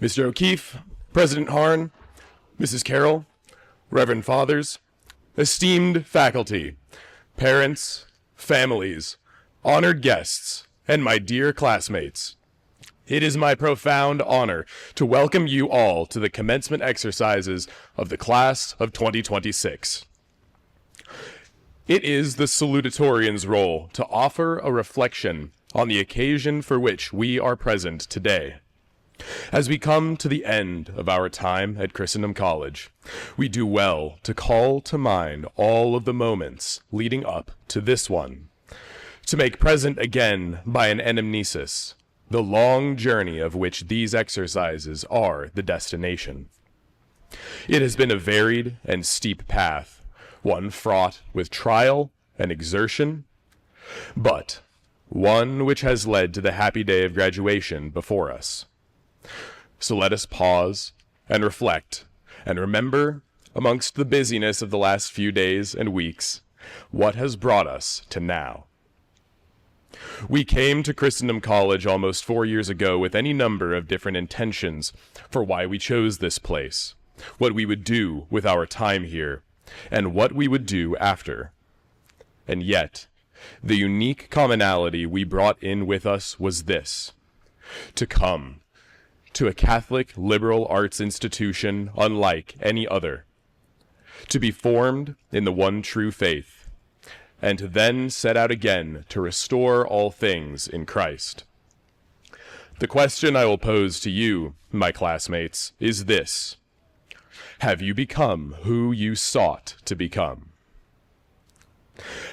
Mr. O'Keefe, President Harn, Mrs. Carroll, Reverend Fathers, esteemed faculty, parents, families, honored guests, and my dear classmates. It is my profound honor to welcome you all to the commencement exercises of the class of 2026. It is the salutatorian's role to offer a reflection on the occasion for which we are present today. As we come to the end of our time at Christendom College, we do well to call to mind all of the moments leading up to this one, to make present again by an anamnesis the long journey of which these exercises are the destination. It has been a varied and steep path, one fraught with trial and exertion, but one which has led to the happy day of graduation before us. So let us pause and reflect and remember, amongst the busyness of the last few days and weeks, what has brought us to now. We came to Christendom College almost 4 years ago with any number of different intentions for why we chose this place, what we would do with our time here, and what we would do after. And yet, the unique commonality we brought in with us was this: to come to a Catholic liberal arts institution unlike any other, to be formed in the one true faith, and to then set out again to restore all things in Christ. The question I will pose to you, my classmates, is this: have you become who you sought to become?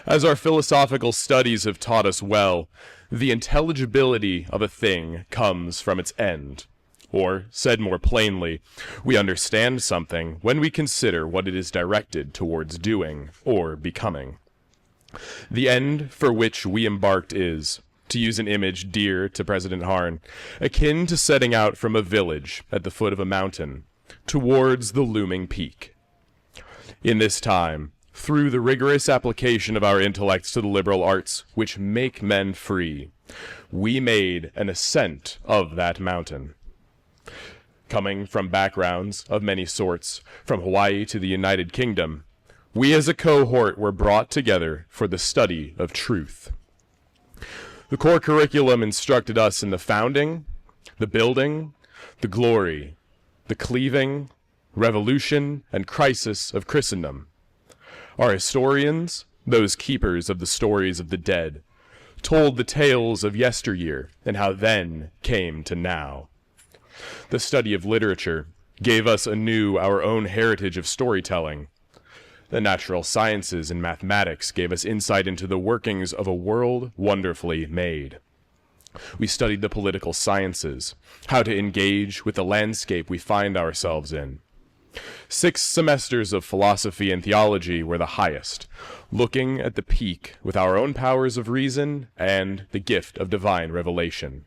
As our philosophical studies have taught us well, the intelligibility of a thing comes from its end. Or, said more plainly, we understand something when we consider what it is directed towards doing or becoming. The end for which we embarked is, to use an image dear to President Harn, akin to setting out from a village at the foot of a mountain towards the looming peak. In this time, through the rigorous application of our intellects to the liberal arts which make men free, we made an ascent of that mountain. Coming from backgrounds of many sorts, from Hawaii to the United Kingdom, we as a cohort were brought together for the study of truth. The core curriculum instructed us in the founding, the building, the glory, the cleaving, revolution, and crisis of Christendom. Our historians, those keepers of the stories of the dead, told the tales of yesteryear and how then came to now. The study of literature gave us anew our own heritage of storytelling. The natural sciences and mathematics gave us insight into the workings of a world wonderfully made. We studied the political sciences, how to engage with the landscape we find ourselves in. 6 semesters of philosophy and theology were the highest, looking at the peak with our own powers of reason and the gift of divine revelation.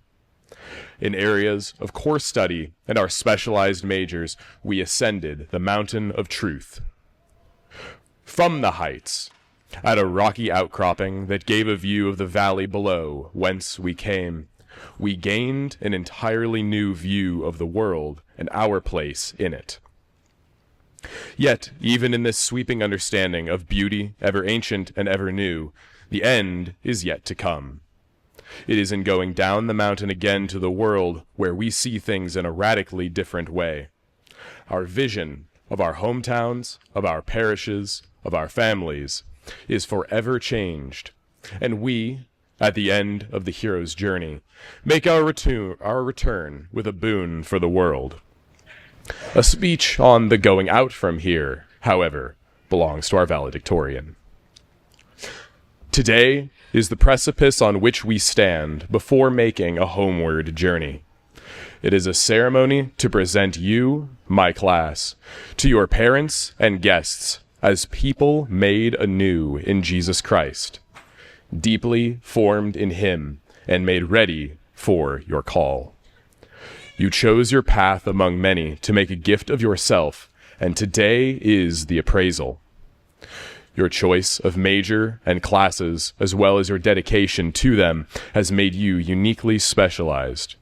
In areas of course study and our specialized majors, we ascended the mountain of truth. From the heights, at a rocky outcropping that gave a view of the valley below whence we came, we gained an entirely new view of the world and our place in it. Yet, even in this sweeping understanding of beauty, ever ancient and ever new, the end is yet to come. It is in going down the mountain again to the world where we see things in a radically different way. Our vision of our hometowns, of our parishes, of our families, is forever changed, and we, at the end of the hero's journey, make our return with a boon for the world. A speech on the going out from here, however, belongs to our valedictorian. Today is the precipice on which we stand before making a homeward journey. It is a ceremony to present you, my class, to your parents and guests as people made anew in Jesus Christ, deeply formed in Him and made ready for your call. You chose your path among many to make a gift of yourself, and today is the appraisal. Your choice of major and classes, as well as your dedication to them, has made you uniquely specialized.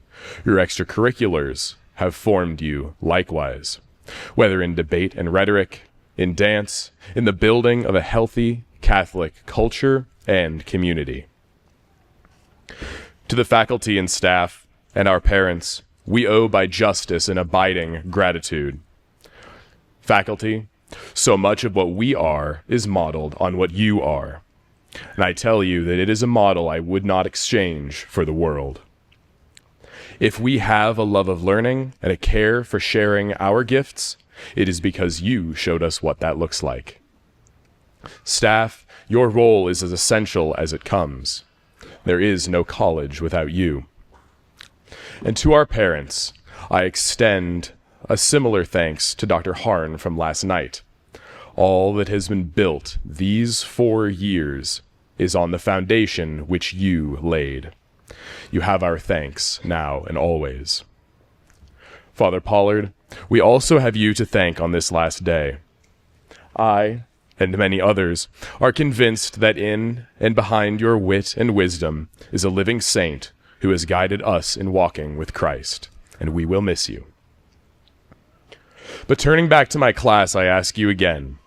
Your extracurriculars have formed you likewise, whether in debate and rhetoric, in dance, in the building of a healthy Catholic culture and community. To the faculty and staff and our parents, we owe by justice an abiding gratitude. Faculty, so much of what we are is modeled on what you are, and I tell you that it is a model I would not exchange for the world. If we have a love of learning and a care for sharing our gifts, it is because you showed us what that looks like. Staff, your role is as essential as it comes. There is no college without you. And to our parents, I extend a similar thanks to Dr. Harn from last night. All that has been built these 4 years is on the foundation which you laid. You have our thanks now and always. Father Pollard, we also have you to thank on this last day. I, and many others, are convinced that in and behind your wit and wisdom is a living saint who has guided us in walking with Christ, and we will miss you. But turning back to my class, I ask you again,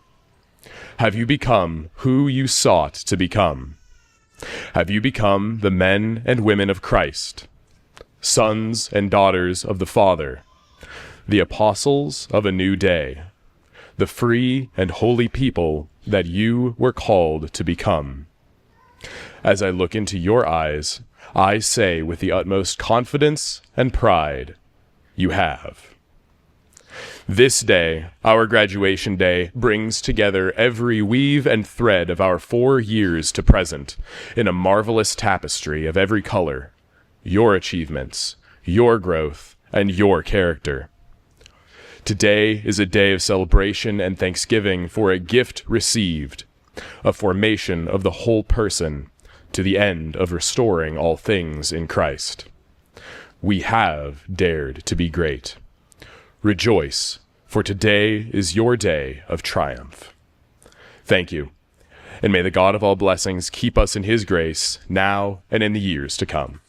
have you become who you sought to become? Have you become the men and women of Christ, sons and daughters of the Father, the apostles of a new day, the free and holy people that you were called to become? As I look into your eyes, I say with the utmost confidence and pride, you have. This day, our graduation day, brings together every weave and thread of our 4 years to present in a marvelous tapestry of every color, your achievements, your growth, and your character. Today is a day of celebration and thanksgiving for a gift received, a formation of the whole person to the end of restoring all things in Christ. We have dared to be great. Rejoice, for today is your day of triumph. Thank you, and may the God of all blessings keep us in his grace now and in the years to come.